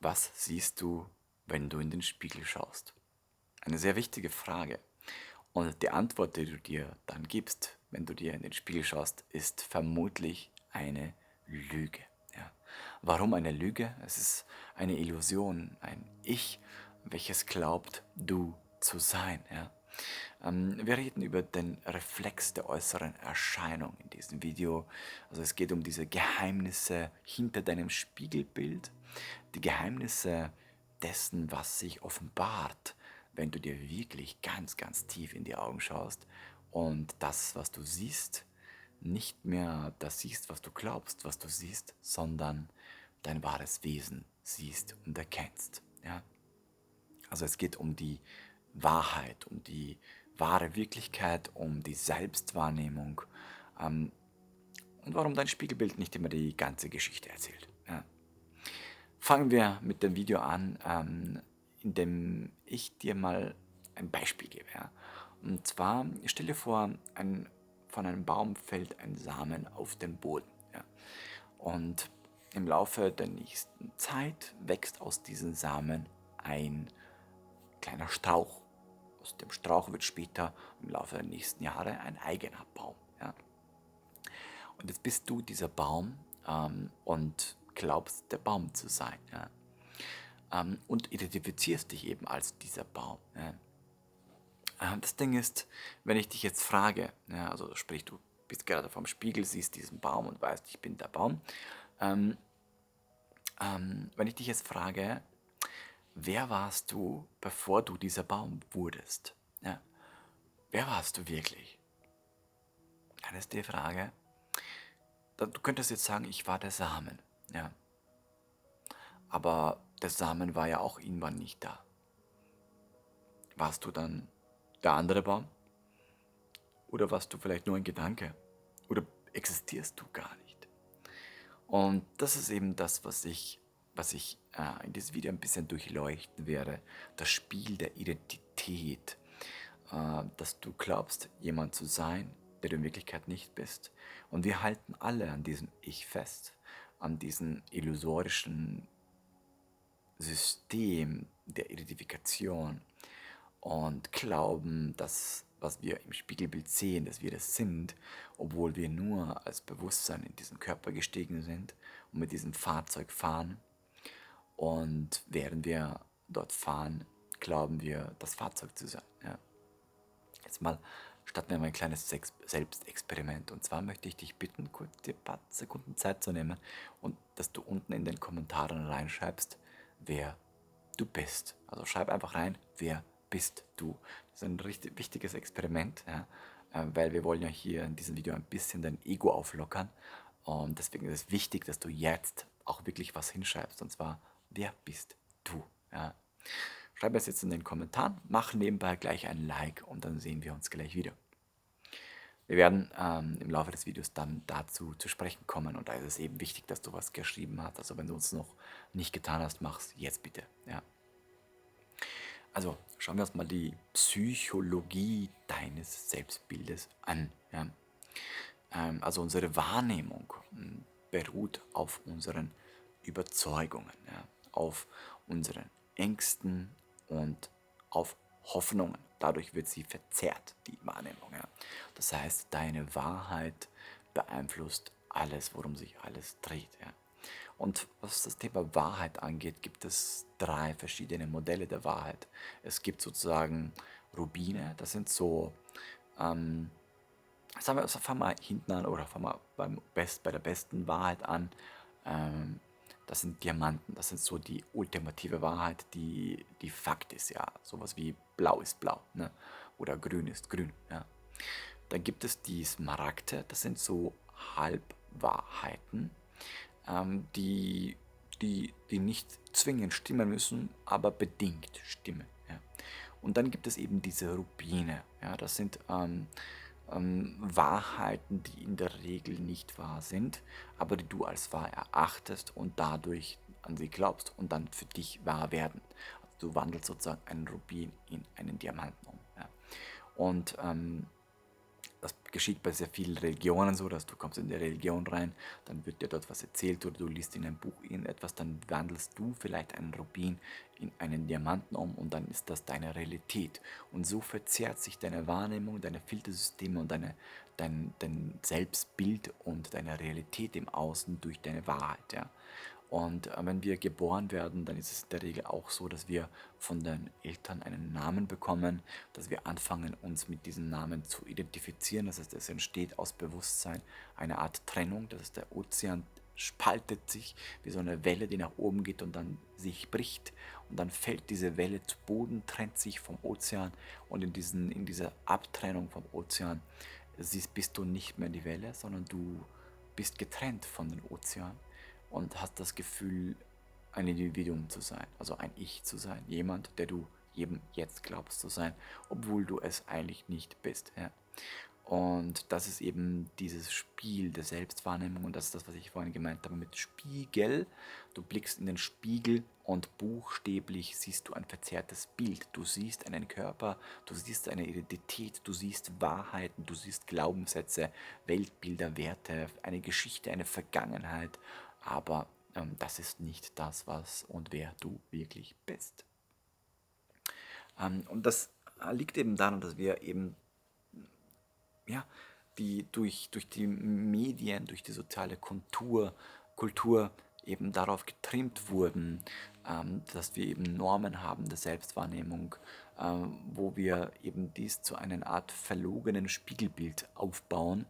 Was siehst du, wenn du in den Spiegel schaust? Eine sehr wichtige Frage. Und die Antwort, die du dir dann gibst, wenn du dir in den Spiegel schaust, ist vermutlich eine Lüge. Ja. Warum eine Lüge? Es ist eine Illusion, ein Ich, welches glaubt, du zu sein. Ja. Wir reden über den Reflex der äußeren Erscheinung in diesem Video. Also es geht um diese Geheimnisse hinter deinem Spiegelbild, die Geheimnisse dessen, was sich offenbart, wenn du dir wirklich ganz, ganz tief in die Augen schaust und das, was du siehst, nicht mehr das siehst, was du glaubst, was du siehst, sondern dein wahres Wesen siehst und erkennst. Ja? Also es geht um die Wahrheit, um die wahre Wirklichkeit, um die Selbstwahrnehmung und warum dein Spiegelbild nicht immer die ganze Geschichte erzählt. Ja. Fangen wir mit dem Video an, in dem ich dir mal ein Beispiel gebe. Ja. Und zwar, stell dir vor, von einem Baum fällt ein Samen auf den Boden. Ja. Und im Laufe der nächsten Zeit wächst aus diesem Samen ein kleiner Strauch. Aus dem Strauch wird später im Laufe der nächsten Jahre ein eigener Baum. Ja. Und jetzt bist du dieser Baum und glaubst, der Baum zu sein. Ja. Und identifizierst dich eben als dieser Baum. Ja. Das Ding ist, wenn ich dich jetzt frage, ja, also sprich, du bist gerade vorm Spiegel, siehst diesen Baum und weißt, ich bin der Baum. Ähm, wenn ich dich jetzt frage, wer warst du, bevor du dieser Baum wurdest? Ja. Wer warst du wirklich? Das ist die Frage. Du könntest jetzt sagen, ich war der Samen. Ja. Aber der Samen war ja auch irgendwann nicht da. Warst du dann der andere Baum? Oder warst du vielleicht nur ein Gedanke? Oder existierst du gar nicht? Und das ist eben das, was ich in diesem Video ein bisschen durchleuchten werde. Das Spiel der Identität. Dass du glaubst, jemand zu sein, der du in Wirklichkeit nicht bist. Und wir halten alle an diesem Ich fest, an diesem illusorischen System der Identifikation und glauben, dass was wir im Spiegelbild sehen, dass wir das sind, obwohl wir nur als Bewusstsein in diesen Körper gestiegen sind und mit diesem Fahrzeug fahren. Und während wir dort fahren, glauben wir, das Fahrzeug zu sein. Ja. Jetzt mal starten wir mal ein kleines Selbstexperiment. Und zwar möchte ich dich bitten, kurz dir ein paar Sekunden Zeit zu nehmen und dass du unten in den Kommentaren reinschreibst, wer du bist. Also schreib einfach rein, wer bist du. Das ist ein richtig wichtiges Experiment, ja, weil wir wollen ja hier in diesem Video ein bisschen dein Ego auflockern. Und deswegen ist es wichtig, dass du jetzt auch wirklich was hinschreibst. Und zwar, wer bist du? Ja. Schreib es jetzt in den Kommentaren, mach nebenbei gleich ein Like und dann sehen wir uns gleich wieder. Wir werden im Laufe des Videos dann dazu zu sprechen kommen und da ist es eben wichtig, dass du was geschrieben hast. Also wenn du es noch nicht getan hast, mach's jetzt bitte. Ja. Also schauen wir uns mal die Psychologie deines Selbstbildes an. Ja. Also unsere Wahrnehmung beruht auf unseren Überzeugungen, ja, auf unseren Ängsten und auf Hoffnungen. Dadurch wird sie verzerrt, die Wahrnehmung. Ja. Das heißt, deine Wahrheit beeinflusst alles, worum sich alles dreht. Ja. Und was das Thema Wahrheit angeht, gibt es drei verschiedene Modelle der Wahrheit. Es gibt sozusagen Rubine, das sind so, fangen wir hinten an oder fangen wir bei der besten Wahrheit an. Ähm, Das sind Diamanten, das sind so die ultimative Wahrheit, die Fakt ist, ja. Sowas wie blau ist blau, ne? Oder grün ist grün, ja. Dann gibt es die Smaragde, das sind so Halbwahrheiten, die, die nicht zwingend stimmen müssen, aber bedingt stimmen. Ja. Und dann gibt es eben diese Rubine. Ja, das sind Wahrheiten, die in der Regel nicht wahr sind, aber die du als wahr erachtest und dadurch an sie glaubst und dann für dich wahr werden. Also du wandelst sozusagen einen Rubin in einen Diamanten um. Ja. Und Das geschieht bei sehr vielen Religionen so, dass du kommst in die Religion rein, dann wird dir dort was erzählt oder du liest in einem Buch irgendetwas, dann wandelst du vielleicht einen Rubin in einen Diamanten um und dann ist das deine Realität. Und so verzerrt sich deine Wahrnehmung, deine Filtersysteme und dein Selbstbild und deine Realität im Außen durch deine Wahrheit. Ja? Und wenn wir geboren werden, dann ist es in der Regel auch so, dass wir von den Eltern einen Namen bekommen, dass wir anfangen, uns mit diesem Namen zu identifizieren. Das heißt, es entsteht aus Bewusstsein eine Art Trennung. Das heißt, der Ozean spaltet sich wie so eine Welle, die nach oben geht und dann sich bricht. Und dann fällt diese Welle zu Boden, trennt sich vom Ozean. Und in dieser Abtrennung vom Ozean bist du nicht mehr die Welle, sondern du bist getrennt von dem Ozean und hast das Gefühl, ein Individuum zu sein, also ein Ich zu sein, jemand, der du jedem jetzt glaubst zu sein, obwohl du es eigentlich nicht bist. Ja. Und das ist eben dieses Spiel der Selbstwahrnehmung und das ist das, was ich vorhin gemeint habe mit Spiegel. Du blickst in den Spiegel und buchstäblich siehst du ein verzerrtes Bild. Du siehst einen Körper, du siehst eine Identität, du siehst Wahrheiten, du siehst Glaubenssätze, Weltbilder, Werte, eine Geschichte, eine Vergangenheit. Aber das ist nicht das, was und wer du wirklich bist. Und das liegt eben daran, dass wir eben ja, die durch die Medien, durch die soziale Kultur eben darauf getrimmt wurden, dass wir eben Normen haben der Selbstwahrnehmung, wo wir eben dies zu einer Art verlogenen Spiegelbild aufbauen,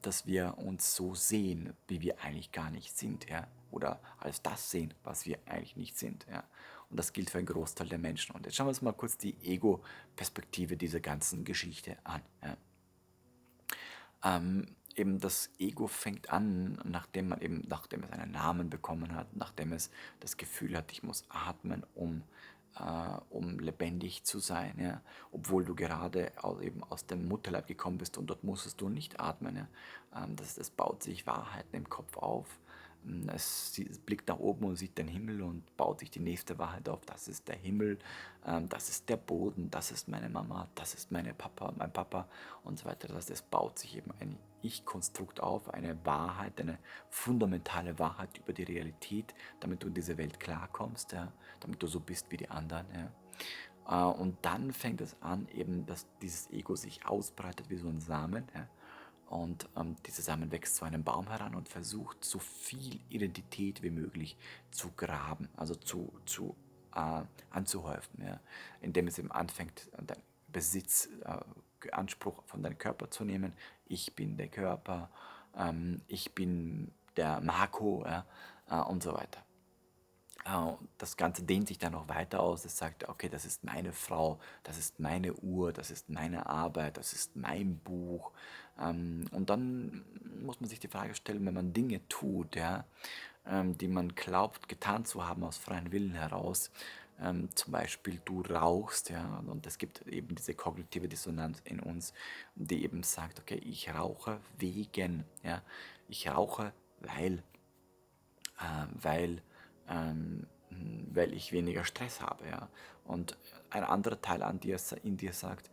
dass wir uns so sehen, wie wir eigentlich gar nicht sind, ja, oder als das sehen, was wir eigentlich nicht sind, ja. Und das gilt für einen Großteil der Menschen. Und jetzt schauen wir uns mal kurz die Ego-Perspektive dieser ganzen Geschichte an. Ja. Eben das Ego fängt an, nachdem es einen Namen bekommen hat, nachdem es das Gefühl hat, ich muss atmen, um lebendig zu sein, ja? Obwohl du gerade eben aus dem Mutterleib gekommen bist und dort musstest du nicht atmen. Ja? Das baut sich Wahrheiten im Kopf auf. Es blickt nach oben und sieht den Himmel und baut sich die nächste Wahrheit auf. Das ist der Himmel, das ist der Boden, das ist meine Mama, das ist mein Papa und so weiter. Das heißt, es baut sich eben ein Ich-Konstrukt auf, eine Wahrheit, eine fundamentale Wahrheit über die Realität, damit du in diese Welt klarkommst, ja, damit du so bist wie die anderen. Ja. Und dann fängt es an, eben, dass dieses Ego sich ausbreitet wie so ein Samen. Ja. Und dieser Samen wächst zu einem Baum heran und versucht, so viel Identität wie möglich zu graben, also anzuhäufen, ja, indem es eben anfängt, deinen Besitz, Anspruch von deinem Körper zu nehmen. Ich bin der Körper, ich bin der Marco, ja, und so weiter. Das Ganze dehnt sich dann noch weiter aus. Es sagt, okay, das ist meine Frau, das ist meine Uhr, das ist meine Arbeit, das ist mein Buch. Und dann muss man sich die Frage stellen, wenn man Dinge tut, ja, die man glaubt, getan zu haben aus freiem Willen heraus, zum Beispiel du rauchst, ja, und es gibt eben diese kognitive Dissonanz in uns, die eben sagt, okay, ich rauche wegen, ja, ich rauche, weil, weil ich weniger Stress habe. Ja. Und ein anderer Teil in dir sagt,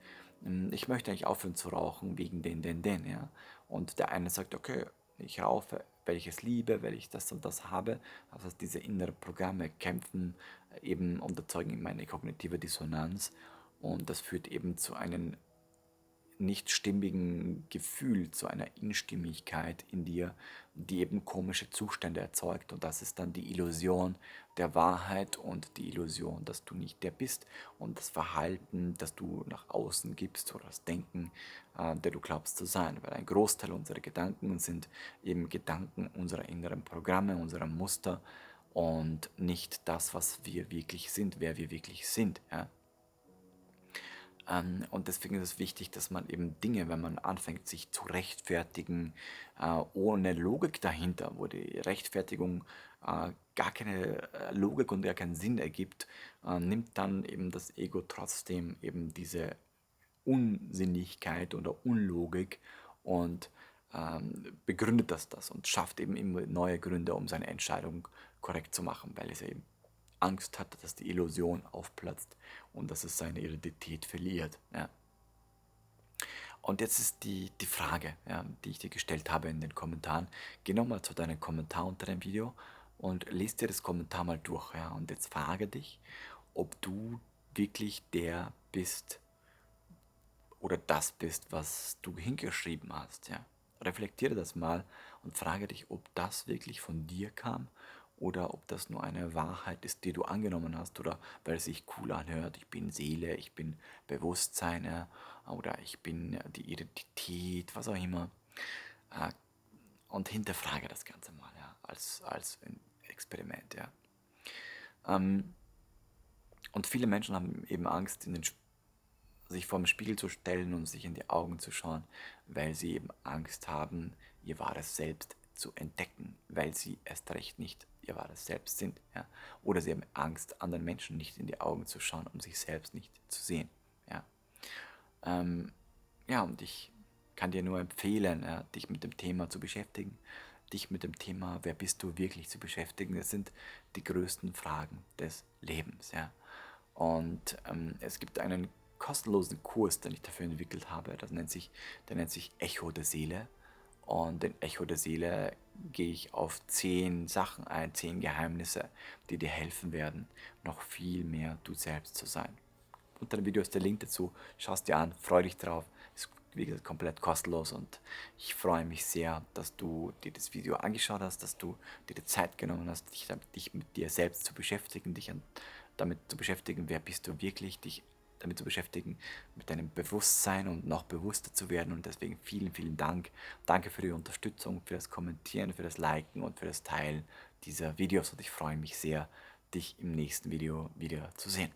ich möchte eigentlich aufhören zu rauchen wegen den. Ja. Und der eine sagt, okay, ich rauche, weil ich es liebe, weil ich das und das habe. Also diese inneren Programme kämpfen eben und erzeugen eben eine kognitive Dissonanz. Und das führt eben zu einem nicht stimmigen Gefühl, zu einer Instimmigkeit in dir, die eben komische Zustände erzeugt. Und das ist dann die Illusion der Wahrheit und die Illusion, dass du nicht der bist und das Verhalten, das du nach außen gibst oder das Denken, der du glaubst zu sein. Weil ein Großteil unserer Gedanken sind eben Gedanken unserer inneren Programme, unserer Muster und nicht das, was wir wirklich sind, wer wir wirklich sind. Ja? Und deswegen ist es wichtig, dass man eben Dinge, wenn man anfängt, sich zu rechtfertigen, ohne Logik dahinter, wo die Rechtfertigung gar keine Logik und gar keinen Sinn ergibt, nimmt dann eben das Ego trotzdem eben diese Unsinnigkeit oder Unlogik und begründet das und schafft eben immer neue Gründe, um seine Entscheidung korrekt zu machen, weil es eben Angst hat, dass die Illusion aufplatzt und dass es seine Identität verliert. Ja. Und jetzt ist die Frage, ja, die ich dir gestellt habe in den Kommentaren. Geh nochmal zu deinem Kommentar unter dem Video und lies dir das Kommentar mal durch. Ja, und jetzt frage dich, ob du wirklich der bist oder das bist, was du hingeschrieben hast. Ja. Reflektiere das mal und frage dich, ob das wirklich von dir kam oder ob das nur eine Wahrheit ist, die du angenommen hast oder weil es sich cool anhört. Ich bin Seele, ich bin Bewusstsein, ja, oder ich bin die Identität, was auch immer. Äh, Und hinterfrage das Ganze mal, ja, als ein Experiment. Ja. Ähm, und viele Menschen haben eben Angst, sich vor den Spiegel zu stellen und sich in die Augen zu schauen, weil sie eben Angst haben, ihr wahres Selbst zu entdecken, weil sie erst recht nicht ihr wahres Selbst sind. Ja? Oder sie haben Angst, anderen Menschen nicht in die Augen zu schauen, um sich selbst nicht zu sehen. Ja, ähm, ja, und ich kann dir nur empfehlen, ja, dich mit dem Thema zu beschäftigen, dich mit dem Thema, wer bist du wirklich, zu beschäftigen. Das sind die größten Fragen des Lebens. Ja. Und es gibt einen kostenlosen Kurs, den ich dafür entwickelt habe. Der nennt sich Echo der Seele. Und in Echo der Seele gehe ich auf 10 Sachen ein, 10 Geheimnisse, die dir helfen werden, noch viel mehr du selbst zu sein. Unter dem Video ist der Link dazu. Schau es dir an, freu dich drauf. Ist wie gesagt komplett kostenlos und ich freue mich sehr, dass du dir das Video angeschaut hast, dass du dir die Zeit genommen hast, dich mit dir selbst zu beschäftigen, damit zu beschäftigen, wer bist du wirklich, dich damit zu beschäftigen, mit deinem Bewusstsein und noch bewusster zu werden. Und deswegen vielen, vielen Dank. Danke für die Unterstützung, für das Kommentieren, für das Liken und für das Teilen dieser Videos. Und ich freue mich sehr, dich im nächsten Video wieder zu sehen.